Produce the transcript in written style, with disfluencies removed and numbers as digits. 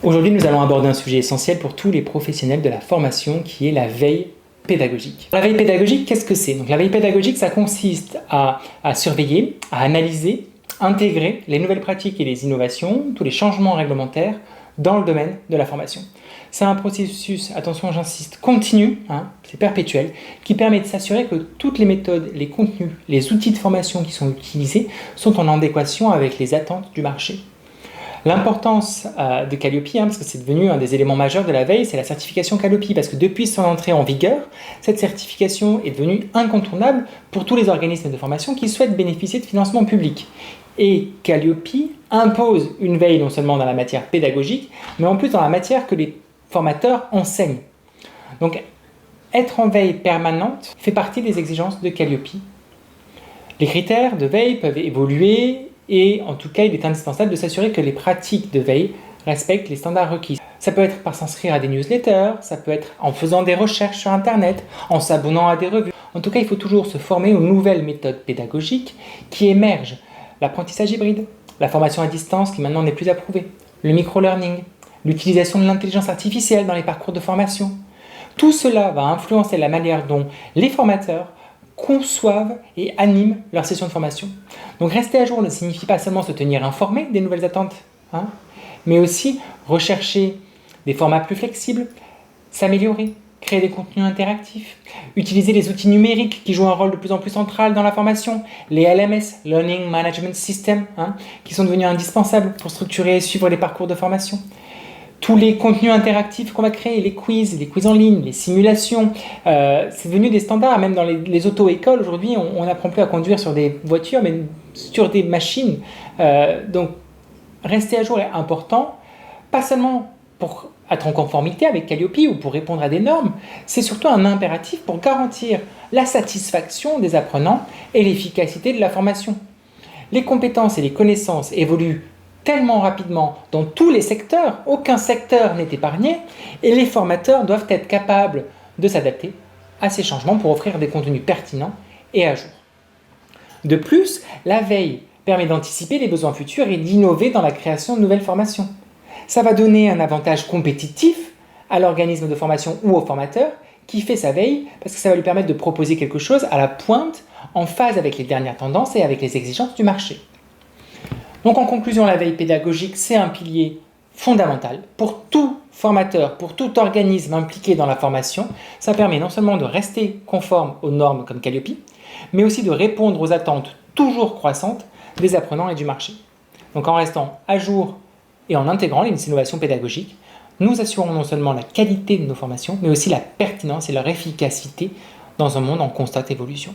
Aujourd'hui, nous allons aborder un sujet essentiel pour tous les professionnels de la formation qui est la veille pédagogique. La veille pédagogique, qu'est-ce que c'est? Donc, la veille pédagogique, ça consiste à surveiller, à analyser, intégrer les nouvelles pratiques et les innovations, tous les changements réglementaires dans le domaine de la formation. C'est un processus, attention j'insiste, continu, c'est perpétuel, qui permet de s'assurer que toutes les méthodes, les contenus, les outils de formation qui sont utilisés sont en adéquation avec les attentes du marché. L'importance de Calliope, parce que c'est devenu un des éléments majeurs de la veille, c'est la certification Calliope, parce que depuis son entrée en vigueur, cette certification est devenue incontournable pour tous les organismes de formation qui souhaitent bénéficier de financement public. Et Calliope impose une veille non seulement dans la matière pédagogique, mais en plus dans la matière que les formateurs enseignent. Donc, être en veille permanente fait partie des exigences de Calliope. Les critères de veille peuvent évoluer, et en tout cas, il est indispensable de s'assurer que les pratiques de veille respectent les standards requis. Ça peut être par s'inscrire à des newsletters, ça peut être en faisant des recherches sur Internet, en s'abonnant à des revues. En tout cas, il faut toujours se former aux nouvelles méthodes pédagogiques qui émergent. L'apprentissage hybride, la formation à distance qui maintenant n'est plus approuvée, le micro-learning, l'utilisation de l'intelligence artificielle dans les parcours de formation. Tout cela va influencer la manière dont les formateurs conçoivent et animent leurs sessions de formation. Donc rester à jour ne signifie pas seulement se tenir informé des nouvelles attentes, mais aussi rechercher des formats plus flexibles, s'améliorer, créer des contenus interactifs, utiliser les outils numériques qui jouent un rôle de plus en plus central dans la formation, les LMS, Learning Management System, qui sont devenus indispensables pour structurer et suivre les parcours de formation. Tous les contenus interactifs qu'on va créer, les quiz en ligne, les simulations, c'est devenu des standards, même dans les auto-écoles. Aujourd'hui, on n'apprend plus à conduire sur des voitures, mais sur des machines. Donc, rester à jour est important, pas seulement pour être en conformité avec Calliope ou pour répondre à des normes, c'est surtout un impératif pour garantir la satisfaction des apprenants et l'efficacité de la formation. Les compétences et les connaissances évoluent tellement rapidement dans tous les secteurs, aucun secteur n'est épargné, et les formateurs doivent être capables de s'adapter à ces changements pour offrir des contenus pertinents et à jour. De plus, la veille permet d'anticiper les besoins futurs et d'innover dans la création de nouvelles formations. Ça va donner un avantage compétitif à l'organisme de formation ou au formateur qui fait sa veille, parce que ça va lui permettre de proposer quelque chose à la pointe, en phase avec les dernières tendances et avec les exigences du marché. Donc en conclusion, la veille pédagogique, c'est un pilier fondamental pour tout formateur, pour tout organisme impliqué dans la formation. Ça permet non seulement de rester conforme aux normes comme Calliope, mais aussi de répondre aux attentes toujours croissantes des apprenants et du marché. Donc en restant à jour et en intégrant les innovations pédagogiques, nous assurons non seulement la qualité de nos formations, mais aussi la pertinence et leur efficacité dans un monde en constante évolution.